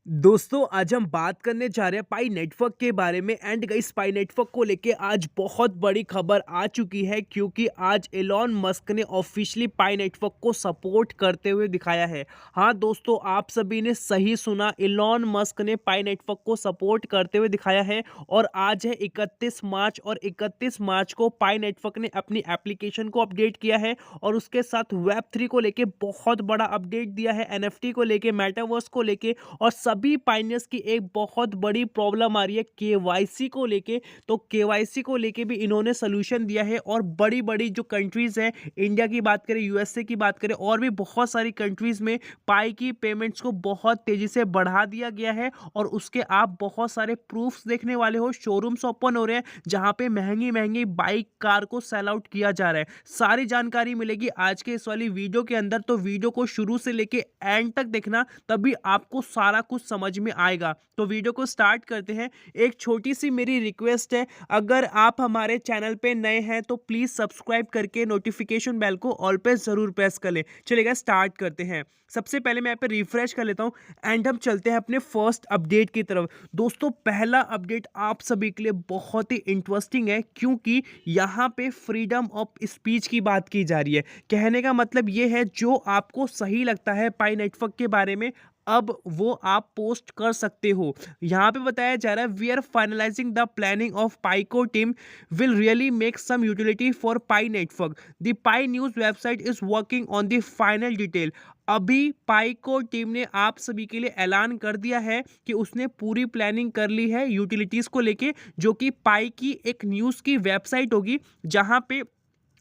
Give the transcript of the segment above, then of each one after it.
दोस्तों आज हम बात करने जा रहे हैं पाई नेटवर्क के बारे में एंड गाइस पाई नेटवर्क को लेके आज बहुत बड़ी खबर आ चुकी है क्योंकि आज एलॉन मस्क ने ऑफिशियली पाई नेटवर्क को सपोर्ट करते हुए दिखाया है। हाँ दोस्तों, आप सभी ने सही सुना, एलॉन मस्क ने पाई नेटवर्क को सपोर्ट करते हुए दिखाया है। और आज है 31 मार्च और 31 मार्च को पाई नेटवर्क ने अपनी एप्लीकेशन को अपडेट किया है और उसके साथ वेब3 को लेके बहुत बड़ा अपडेट दिया है, एनएफटी को लेके, मेटावर्स को लेके। और सभी पाइनियर्स की एक बहुत बड़ी प्रॉब्लम आ रही है केवाईसी को लेके, तो केवाईसी को लेके भी इन्होंने सोल्यूशन दिया है। और बड़ी बड़ी जो कंट्रीज हैं, इंडिया की बात करें, यूएसए की बात करें, और भी बहुत सारी कंट्रीज में पाई की पेमेंट्स को बहुत तेजी से बढ़ा दिया गया है। और उसके आप बहुत सारे प्रूफ्स देखने वाले हो, शोरूम्स ओपन हो रहे हैं जहां पे महंगी महंगी बाइक कार को सेल आउट किया जा रहा है। सारी जानकारी मिलेगी आज के इस वाली वीडियो के अंदर, तो वीडियो को शुरू से लेके एंड तक देखना, तभी आपको सारा कुछ समझ में आएगा। तो वीडियो को स्टार्ट करते हैं। एक छोटी सी मेरी रिक्वेस्ट है, अगर आप हमारे चैनल पे नए हैं तो प्लीज सब्सक्राइब करके नोटिफिकेशन बेल को ऑल पे जरूर प्रेस कर लें। चलिएगा स्टार्ट करते हैं। सबसे पहले मैं यहाँ पे रिफ्रेश कर लेता हूँ एंड हम चलते हैं अपने फर्स्ट अपडेट की तरफ। दोस्तों पहला अपडेट आप सभी के लिए बहुत ही इंटरेस्टिंग है क्योंकि यहाँ पे फ्रीडम ऑफ स्पीच की बात की जा रही है। कहने का मतलब ये है, जो आपको सही लगता है पाई नेटवर्क के बारे में, अब वो आप पोस्ट कर सकते हो। यहाँ पे बताया जा रहा है, we are finalising the planning of Pi Core team will really make some utility for Pi network. The Pi news website is working on the final detail. अभी पाइको टीम ने आप सभी के लिए ऐलान कर दिया है कि उसने पूरी प्लानिंग कर ली है यूटिलिटीज को लेके, जो कि पाई की एक न्यूज़ की वेबसाइट होगी जहाँ पे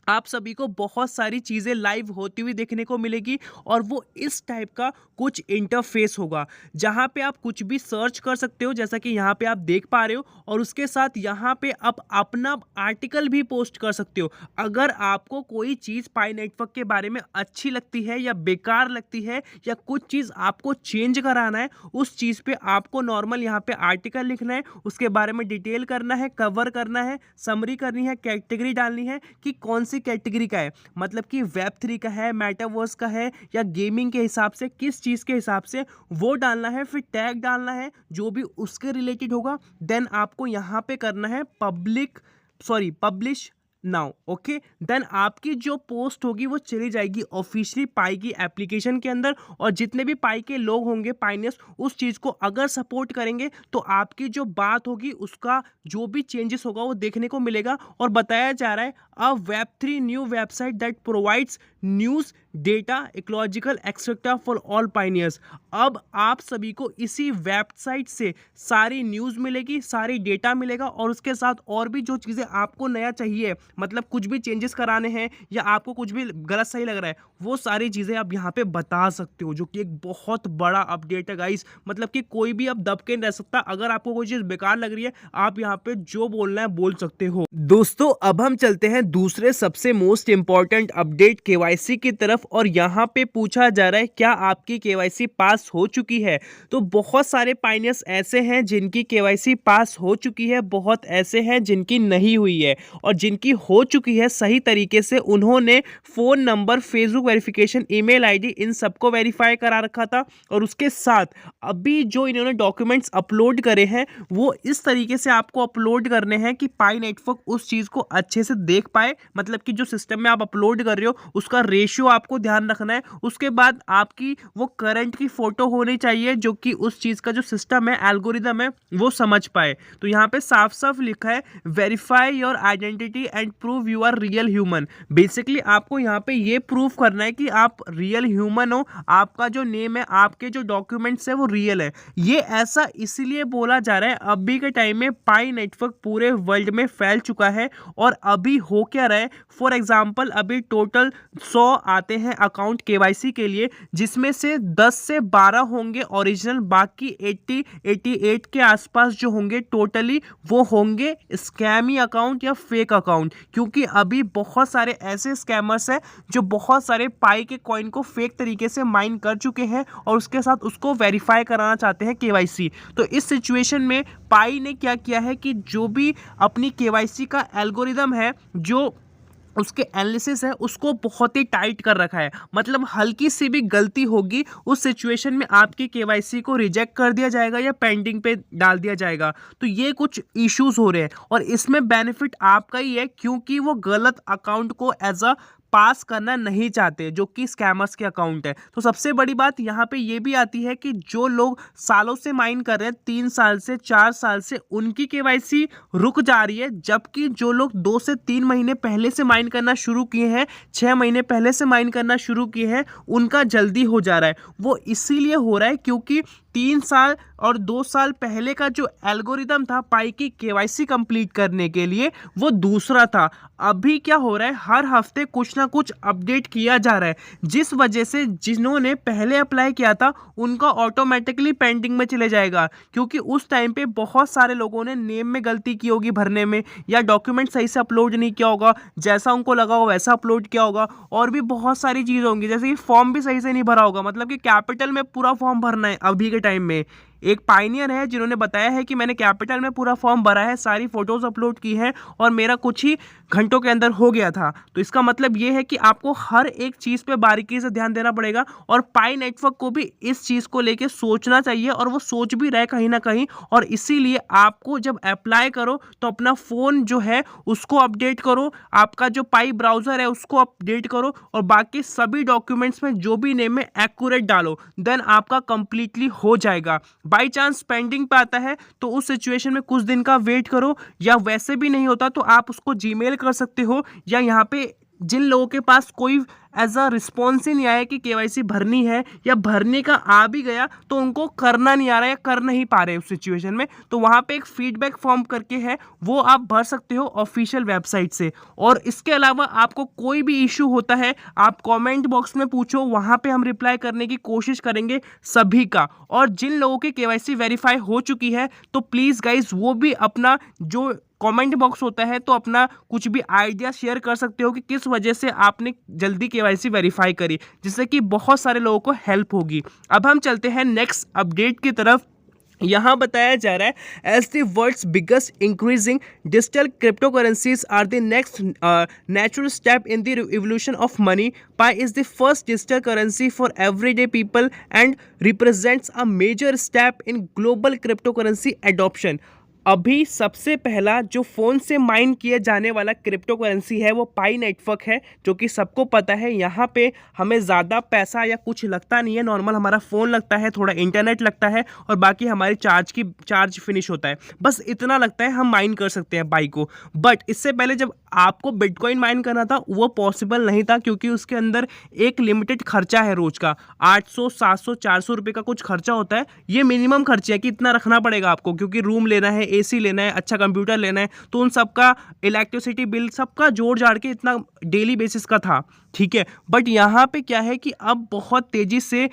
आप सभी को बहुत सारी चीज़ें लाइव होती हुई देखने को मिलेगी। और वो इस टाइप का कुछ इंटरफेस होगा जहाँ पे आप कुछ भी सर्च कर सकते हो, जैसा कि यहाँ पे आप देख पा रहे हो। और उसके साथ यहाँ पे आप अपना आर्टिकल भी पोस्ट कर सकते हो। अगर आपको कोई चीज़ पाई नेटवर्क के बारे में अच्छी लगती है या बेकार लगती है या कुछ चीज़ आपको चेंज कराना है, उस चीज़ पे आपको नॉर्मल यहाँ पे आर्टिकल लिखना है, उसके बारे में डिटेल करना है, कवर करना है, समरी करनी है, कैटेगरी डालनी है कि कौन सी कैटेगरी का है, मतलब कि वेब3 का है, मेटावर्स का है, या गेमिंग के हिसाब से किस चीज़ के हिसाब से, वो डालना है। फिर टैग डालना है जो भी उसके रिलेटेड होगा। देन आपको यहाँ पे करना है पब्लिश नाउ। ओके, देन आपकी जो पोस्ट होगी वो चली जाएगी ऑफिशियली पाई की एप्लीकेशन के अंदर। और जितने भी पाई के लोग होंगे, पाइनियर्स, उस चीज़ को अगर सपोर्ट करेंगे तो आपकी जो बात होगी उसका जो भी चेंजेस होगा वो देखने को मिलेगा। और बताया जा रहा है, अ वेब3 new website that provides news data ecological etcetera for all pioneers. अब आप सभी को इसी वेबसाइट से सारी न्यूज़ मिलेगी, सारी डेटा मिलेगा, और उसके साथ और भी जो चीज़ें आपको नया चाहिए, मतलब कुछ भी चेंजेस कराने हैं या आपको कुछ भी गलत सही लग रहा है, वो सारी चीज़ें आप यहाँ पे बता सकते हो, जो कि एक बहुत बड़ा अपडेट है गाइस। मतलब कि कोई भी अब दब के नहीं रह सकता। अगर आपको कोई चीज़ बेकार लग रही है, आप यहाँ पे जो बोलना है बोल सकते हो। दोस्तों अब हम चलते हैं दूसरे सबसे मोस्ट इंपॉर्टेंट अपडेट केवाईसी की तरफ। और यहाँ पे पूछा जा रहा है, क्या आपकी केवाईसी पास हो चुकी है? तो बहुत सारे पाइनियर्स ऐसे हैं जिनकी केवाईसी पास हो चुकी है, बहुत ऐसे हैं जिनकी नहीं हुई है। और जिनकी हो चुकी है सही तरीके से, उन्होंने phone number, Facebook verification, email ID, इन सबको वेरीफाई करा रखा था। और उसके साथ अभी जो इन्होंने डॉक्यूमेंट्स अपलोड करे हैं, वो इस तरीके से आपको अपलोड करने हैं कि पाई नेटवर्क उस चीज़ को अच्छे से देख पाए। मतलब कि जो सिस्टम में आप अपलोड कर रहे हो उसका रेशियो आपको ध्यान रखना है। उसके बाद आपकी वो करंट की फ़ोटो होनी चाहिए, जो कि उस चीज़ का जो सिस्टम है, एल्गोरिदम है, वो समझ पाए। तो यहाँ पे साफ साफ लिखा है, verify your identity and prove you are real human. Basically आपको यहाँ पे ये प्रूव करना है कि आप रियल ह्यूमन हो, आपका जो नेम है, आपके जो डॉक्यूमेंट्स है वो रियल है। ये ऐसा इसलिए बोला जा रहा है, अभी के टाइम में पाई नेटवर्क पूरे वर्ल्ड में फैल चुका है। और अभी हो क्या रहा है, फॉर एग्जाम्पल अभी टोटल 100 आते हैं अकाउंट केवाईसी के लिए, जिसमें से 10 से 12 होंगे ओरिजिनल, बाकी 88 के आसपास जो होंगे टोटली वो होंगे स्कैमी अकाउंट या फेक अकाउंट। क्योंकि अभी बहुत सारे ऐसे स्कैमर्स हैं जो बहुत सारे पाई के कॉइन को फेक तरीके से माइन कर चुके हैं और उसके साथ उसको वेरीफाई कराना चाहते हैं केवाईसी। तो इस सिचुएशन में पाई ने क्या किया है कि जो भी अपनी केवाईसी का एल्गोरिदम है, जो उसके एनालिसिस है उसको बहुत ही टाइट कर रखा है। मतलब हल्की सी भी गलती होगी उस सिचुएशन में आपकी केवाईसी को रिजेक्ट कर दिया जाएगा या पेंडिंग पे डाल दिया जाएगा। तो ये कुछ इश्यूज हो रहे हैं और इसमें बेनिफिट आपका ही है क्योंकि वो गलत अकाउंट को एज अ पास करना नहीं चाहते जो कि स्कैमर्स के अकाउंट है। तो सबसे बड़ी बात यहाँ पे ये भी आती है कि जो लोग सालों से माइन कर रहे हैं 3 साल से 4 साल से उनकी केवाईसी रुक जा रही है, जबकि जो लोग 2 से 3 महीने पहले से माइन करना शुरू किए हैं, 6 महीने पहले से माइन करना शुरू किए हैं, उनका जल्दी हो जा रहा है। वो इसीलिए हो रहा है क्योंकि 3 साल और 2 साल पहले का जो एल्गोरिदम था पाई की केवाईसी कंप्लीट करने के लिए वो दूसरा था। अभी क्या हो रहा है, हर हफ्ते कुछ ना कुछ अपडेट किया जा रहा है, जिस वजह से जिन्होंने पहले अप्लाई किया था उनका ऑटोमेटिकली पेंडिंग में चले जाएगा क्योंकि उस टाइम पे बहुत सारे लोगों ने नेम में गलती की होगी भरने में या डॉक्यूमेंट सही से अपलोड नहीं किया होगा, जैसा उनको लगा होगा वैसा अपलोड किया होगा, और भी बहुत सारी चीज़ें होंगी जैसे कि फॉर्म भी सही से नहीं भरा होगा। मतलब कि कैपिटल में पूरा फॉर्म भरना है अभी के टाइम में। एक पायनियर है जिन्होंने बताया है कि मैंने कैपिटल में पूरा फॉर्म भरा है, सारी फोटोज अपलोड की है और मेरा कुछ ही घंटों के अंदर हो गया था। तो इसका मतलब ये है कि आपको हर एक चीज़ पे बारीकी से ध्यान देना पड़ेगा और पाई नेटवर्क को भी इस चीज़ को लेके सोचना चाहिए और वो सोच भी रहे कहीं ना कहीं। और इसीलिए आपको जब अप्लाई करो तो अपना फ़ोन जो है उसको अपडेट करो, आपका जो पाई ब्राउज़र है उसको अपडेट करो और बाकी सभी डॉक्यूमेंट्स में जो भी नेम है एक्यूरेट डालो, देन आपका कंप्लीटली हो जाएगा। बाई चांस पेंडिंग पे आता है तो उस सिचुएशन में कुछ दिन का वेट करो, या वैसे भी नहीं होता तो आप उसको जीमेल कर सकते हो, या यहाँ पे जिन लोगों के पास कोई एज अ रिस्पॉन्स ही नहीं आया कि केवाईसी भरनी है या भरने का आ भी गया तो उनको करना नहीं आ रहा है या कर नहीं पा रहे उस सिचुएशन में, तो वहाँ पे एक फीडबैक फॉर्म करके है वो आप भर सकते हो ऑफिशियल वेबसाइट से। और इसके अलावा आपको कोई भी इशू होता है आप कमेंट बॉक्स में पूछो, वहाँ पे हम रिप्लाई करने की कोशिश करेंगे सभी का। और जिन लोगों की केवाईसी वेरीफाई हो चुकी है तो प्लीज़ गाइज वो भी अपना जो कमेंट बॉक्स होता है तो अपना कुछ भी आइडिया शेयर कर सकते हो कि किस वजह से आपने जल्दी केवाईसी वेरीफाई करी, जिससे कि बहुत सारे लोगों को हेल्प होगी। अब हम चलते हैं नेक्स्ट अपडेट की तरफ। यहाँ बताया जा रहा है as the world's biggest increasing digital crypto currencies are the next natural step in the revolution of money, Pi is the first digital currency for everyday people and represents a major step in global crypto currency adoption. अभी सबसे पहला जो phone से mine किए जाने वाला crypto currency है वो पाई नेटवर्क है, जो कि सबको पता है। यहाँ पे हमें ज़्यादा पैसा या कुछ लगता नहीं है, नॉर्मल हमारा फ़ोन लगता है, थोड़ा इंटरनेट लगता है और बाकी हमारी चार्ज फिनिश होता है, बस इतना लगता है, हम माइन कर सकते हैं पाई को। बट इससे पहले जब आपको बिटकॉइन माइन करना था वो पॉसिबल नहीं था क्योंकि उसके अंदर एक लिमिटेड खर्चा है रोज़ का, 800 700 400 रुपये का कुछ खर्चा होता है। ये मिनिमम खर्चा है कि इतना रखना पड़ेगा आपको, क्योंकि रूम लेना है, एसी लेना है, अच्छा कंप्यूटर लेना है, तो उन सबका इलेक्ट्रिसिटी बिल सबका जोड़ जाड़ के इतना डेली बेसिस का था, ठीक है। बट यहाँ पे क्या है कि अब बहुत तेज़ी से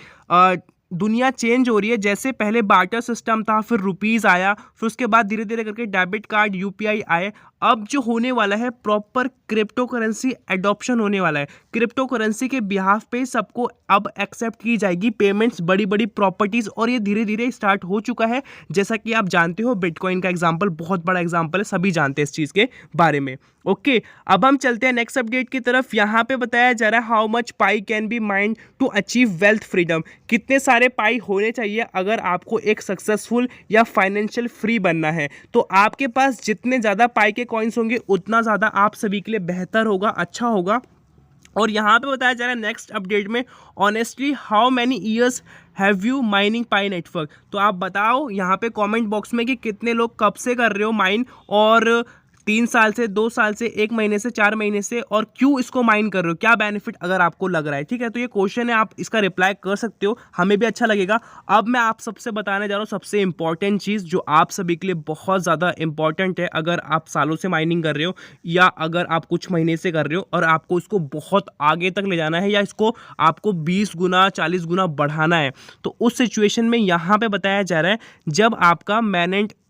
दुनिया चेंज हो रही है। जैसे पहले बार्टर सिस्टम था, फिर रुपीज़ आया, फिर उसके बाद धीरे धीरे करके डेबिट कार्ड यूपीआई आए। अब जो होने वाला है प्रॉपर क्रिप्टो करेंसी एडॉप्शन होने वाला है। क्रिप्टो करेंसी के बिहाफ पे सबको अब एक्सेप्ट की जाएगी पेमेंट्स, बड़ी बड़ी प्रॉपर्टीज़, और ये धीरे धीरे स्टार्ट हो चुका है। जैसा कि आप जानते हो बिटकॉइन का एग्जांपल बहुत बड़ा एग्जांपल है, सभी जानते हैं इस चीज़ के बारे में। ओके, अब हम चलते हैं नेक्स्ट अपडेट की तरफ। यहाँ पे बताया जा रहा है how much Pi can be mined to achieve wealth freedom. कितने सारे पाई होने चाहिए अगर आपको एक सक्सेसफुल या फाइनेंशियल फ्री बनना है। तो आपके पास जितने ज़्यादा पाई के कॉइन्स होंगे उतना ज़्यादा आप सभी के लिए बेहतर होगा, अच्छा होगा। और यहाँ पे बताया जा रहा है नेक्स्ट अपडेट में, honestly how many years have you mining pi network. तो आप बताओ यहाँ पे कमेंट बॉक्स में कि कितने लोग कब से कर रहे हो माइन, और 3 साल से, 2 साल से, 1 महीने से, 4 महीने से, और क्यों इसको माइन कर रहे हो, क्या बेनिफिट अगर आपको लग रहा है, ठीक है। तो ये क्वेश्चन है, आप इसका रिप्लाई कर सकते हो, हमें भी अच्छा लगेगा। अब मैं आप सबसे बताने जा रहा हूँ सबसे इंपॉर्टेंट चीज़ जो आप सभी के लिए बहुत ज़्यादा इंपॉर्टेंट है। अगर आप सालों से माइनिंग कर रहे हो या अगर आप कुछ महीने से कर रहे हो और आपको इसको बहुत आगे तक ले जाना है या इसको आपको 20 गुना 40 गुना बढ़ाना है, तो उस सिचुएशन में यहाँ पर बताया जा रहा है जब आपका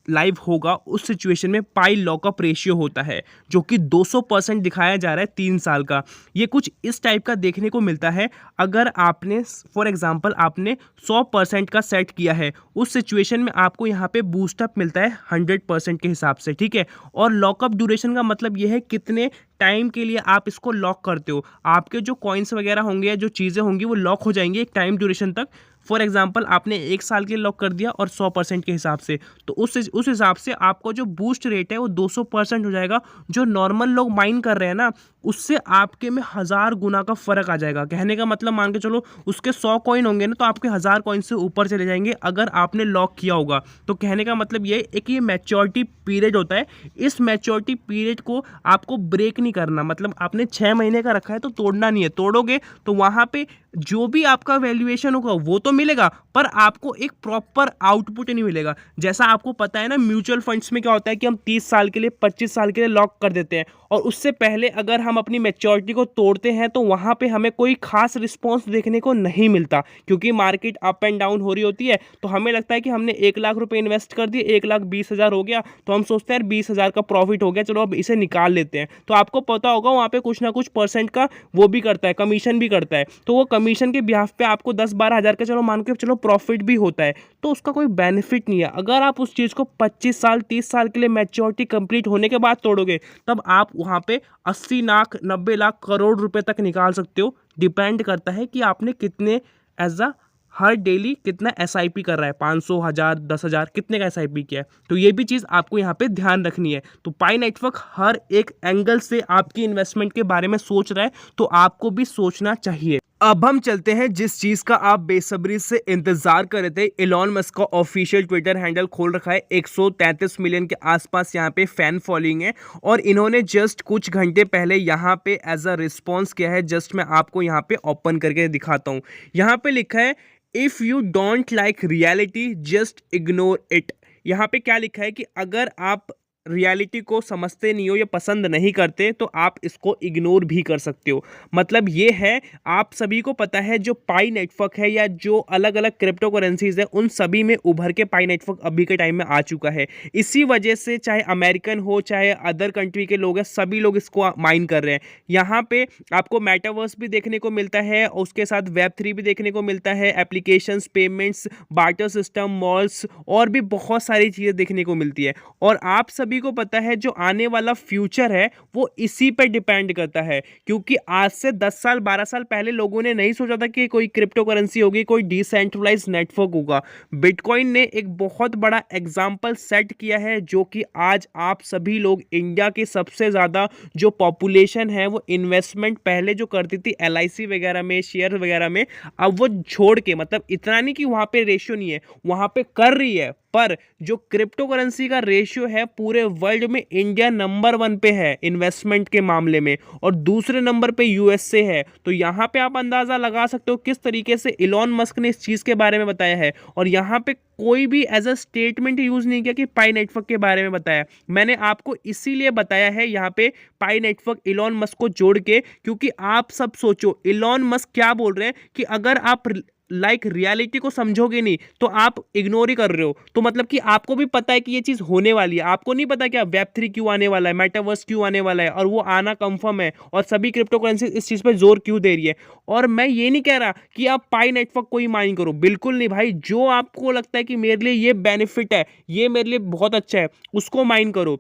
लाइव होगा उस सिचुएशन में पाई लॉकअप रेशियो होता है जो कि 200% दिखाया जा रहा है 3 साल का। ये कुछ इस टाइप का देखने को मिलता है। अगर आपने फॉर एग्जांपल आपने 100% का सेट किया है, उस सिचुएशन में आपको यहाँ पे बूस्टअप मिलता है 100% के हिसाब से, ठीक है। और लॉकअप ड्यूरेशन का मतलब ये है कितने टाइम के लिए आप इसको लॉक करते हो। आपके जो कॉइन्स वगैरह होंगे या जो चीज़ें होंगी वो लॉक हो जाएंगी एक टाइम ड्यूरेशन तक। फॉर एग्जांपल आपने 1 साल के लिए लॉक कर दिया और 100% के हिसाब से, तो उस हिसाब से आपको जो बूस्ट रेट है वो 200% हो जाएगा। जो नॉर्मल लोग माइन कर रहे हैं ना, उससे आपके में 1000 गुना का फर्क आ जाएगा। कहने का मतलब मान के चलो उसके 100 कॉइन होंगे ना, तो आपके 1000 कॉइन से ऊपर चले जाएंगे अगर आपने लॉक किया होगा। तो कहने का मतलब ये एक ये मैच्योरिटी पीरियड होता है। इस मैच्योरिटी पीरियड को आपको ब्रेक नहीं करना। मतलब आपने 6 महीने का रखा है तो तोड़ना नहीं है। तोड़ोगे तो वहाँ पे जो भी आपका वैल्यूएशन होगा वो तो मिलेगा, पर आपको एक प्रॉपर आउटपुट नहीं मिलेगा। जैसा आपको पता है ना, म्यूचुअल फंड्स में क्या होता है कि हम 30 साल के लिए 25 साल के लिए लॉक कर देते हैं, और उससे पहले अगर हम अपनी मैच्योरिटी को तोड़ते हैं तो वहाँ पे हमें कोई खास रिस्पॉन्स देखने को नहीं मिलता, क्योंकि मार्केट अप एंड डाउन हो रही होती है। तो हमें लगता है कि हमने 1 लाख रुपए इन्वेस्ट कर दिए, 1,20,000 हो गया, तो हम सोचते हैं 20,000 का प्रॉफिट हो गया, चलो अब इसे निकाल लेते हैं। तो आपको पता होगा वहाँ पे कुछ ना कुछ परसेंट का वो भी करता है, कमीशन भी करता है। तो वो कमीशन के बिहाफ पे आपको 10-12 हज़ार का चलो मान के चलो प्रॉफिट भी होता है, तो उसका कोई बेनिफिट नहीं है। अगर आप उस चीज़ को 25 साल 30 साल के लिए मैच्योरिटी कंप्लीट होने के बाद तोड़ोगे, तब आप वहाँ पे 80 लाख 90 लाख करोड़ रुपए तक निकाल सकते हो। डिपेंड करता है कि आपने कितने एज अ हर डेली कितना एसआईपी कर रहा है, 500 1000 10,000 कितने का एसआईपी किया है। तो ये भी चीज़ आपको यहाँ पे ध्यान रखनी है। तो पाई नेटवर्क हर एक एंगल से आपकी इन्वेस्टमेंट के बारे में सोच रहा है, तो आपको भी सोचना चाहिए। अब हम चलते हैं जिस चीज़ का आप बेसब्री से इंतजार कर रहे थे। इलॉन मस्क का ऑफिशियल ट्विटर हैंडल खोल रखा है, 133 मिलियन के आसपास यहाँ पे फैन फॉलोइंग है, और इन्होंने जस्ट कुछ घंटे पहले यहाँ पे एज अ रिस्पॉन्स किया है। जस्ट मैं आपको यहाँ पे ओपन करके दिखाता हूँ। यहाँ पे लिखा है, if you don't like reality just ignore it. यहाँ पे क्या लिखा है कि अगर आप रियलिटी को समझते नहीं हो या पसंद नहीं करते तो आप इसको इग्नोर भी कर सकते हो। मतलब ये है, आप सभी को पता है जो पाई नेटवर्क है या जो अलग अलग क्रिप्टो करेंसीज है, उन सभी में उभर के पाई नेटवर्क अभी के टाइम में आ चुका है। इसी वजह से चाहे अमेरिकन हो चाहे अदर कंट्री के लोग हैं, सभी लोग इसको माइन कर रहे हैं। यहाँ पे आपको मेटावर्स भी देखने को मिलता है, उसके साथ Web3 भी देखने को मिलता है, applications, payments, barter system, malls और भी बहुत सारी चीज़ें देखने को मिलती है। और आप सभी को पता है जो आने वाला फ्यूचर है वो इसी पे डिपेंड करता है, क्योंकि आज से 10 साल 12 साल पहले लोगों ने नहीं सोचा था कि कोई क्रिप्टो करेंसी होगी, कोई डिसेंट्रलाइज्ड नेटवर्क होगा। बिटकॉइन ने एक बहुत बड़ा एग्जांपल सेट किया है, जो कि आज आप सभी लोग, इंडिया की सबसे ज़्यादा जो पॉपुलेशन है वो इन्वेस्टमेंट पहले जो करती थी LIC वगैरह में, शेयर वगैरह में, अब वो छोड़ के, मतलब इतना नहीं कि वहाँ पे रेशियो नहीं है, वहाँ पे कर रही है, पर जो क्रिप्टो करेंसी का रेशियो है पूरे वर्ल्ड में इंडिया नंबर 1 पे है इन्वेस्टमेंट के मामले में, और दूसरे नंबर पे USA है। तो यहाँ पे आप अंदाज़ा लगा सकते हो किस तरीके से इलॉन मस्क ने इस चीज़ के बारे में बताया है। और यहाँ पे कोई भी एज अ स्टेटमेंट यूज़ नहीं किया कि पाई नेटवर्क के बारे में बताया। मैंने आपको इसीलिए बताया है यहाँ पे पाई नेटवर्क इलॉन मस्क को जोड़ के, क्योंकि आप सब सोचो इलॉन मस्क क्या बोल रहे हैं कि अगर आप रियलिटी को समझोगे नहीं तो आप इग्नोर ही कर रहे हो। तो मतलब कि आपको भी पता है कि ये चीज़ होने वाली है, आपको नहीं पता क्या Web3 क्यों आने वाला है, मेटावर्स क्यों आने वाला है, और वो आना कंफर्म है, और सभी क्रिप्टो करेंसी इस चीज़ पे जोर क्यों दे रही है। और मैं ये नहीं कह रहा कि आप पाई नेटवर्क को ही माइन करो, बिल्कुल नहीं भाई। जो आपको लगता है कि मेरे लिए ये बेनिफिट है, ये मेरे लिए बहुत अच्छा है, उसको माइन करो,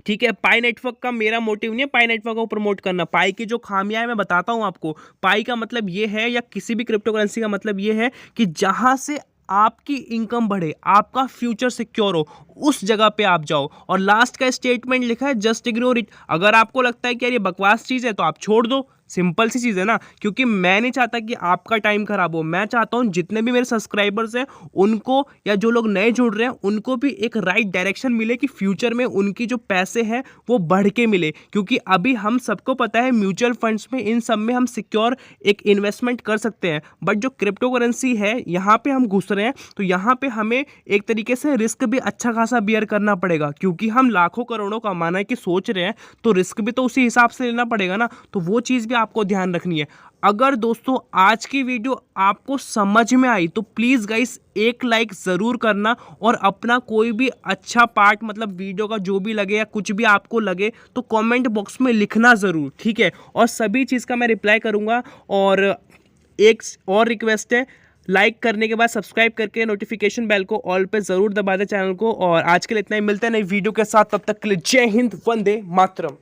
ठीक है। पाई नेटवर्क का मेरा मोटिव नहीं है पाई नेटवर्क को प्रमोट करना। पाई की जो खामियां है मैं बताता हूं आपको। पाई का मतलब ये है, या किसी भी क्रिप्टो करेंसी का मतलब ये है कि जहां से आपकी इनकम बढ़े, आपका फ्यूचर सिक्योर हो, उस जगह पे आप जाओ। और लास्ट का स्टेटमेंट लिखा है, जस्ट इग्नोर इट। अगर आपको लगता है कि यार ये बकवास चीज़ है तो आप छोड़ दो, सिंपल सी चीज़ है ना। क्योंकि मैं नहीं चाहता कि आपका टाइम खराब हो, मैं चाहता हूँ जितने भी मेरे सब्सक्राइबर्स हैं उनको, या जो लोग नए जुड़ रहे हैं उनको भी एक राइट डायरेक्शन मिले कि फ्यूचर में उनकी जो पैसे हैं वो बढ़ के मिले। क्योंकि अभी हम सबको पता है म्यूचुअल फंड्स में, इन सब में हम सिक्योर एक इन्वेस्टमेंट कर सकते हैं, बट जो क्रिप्टो करेंसी है यहाँ पे हम घुस रहे हैं, तो यहाँ पे हमें एक तरीके से रिस्क भी अच्छा खासा बियर करना पड़ेगा। क्योंकि हम लाखों करोड़ों कमाना है कि सोच रहे हैं, तो रिस्क भी तो उसी हिसाब से लेना पड़ेगा ना। तो वो चीज़ चीज़ें आपको ध्यान रखनी है। अगर दोस्तों आज की वीडियो आपको समझ में आई तो प्लीज़ गाइस एक लाइक ज़रूर करना, और अपना कोई भी अच्छा पार्ट मतलब वीडियो का जो भी लगे या कुछ भी आपको लगे तो कमेंट बॉक्स में लिखना ज़रूर, ठीक है। और सभी चीज़ का मैं रिप्लाई करूँगा। और एक और रिक्वेस्ट है, लाइक करने के बाद सब्सक्राइब करके नोटिफिकेशन बेल को ऑल पे ज़रूर दबा दें चैनल को। और आज के लिए इतना ही, मिलते हैं नई वीडियो के साथ, तब तक के लिए जय हिंद, वंदे मातरम।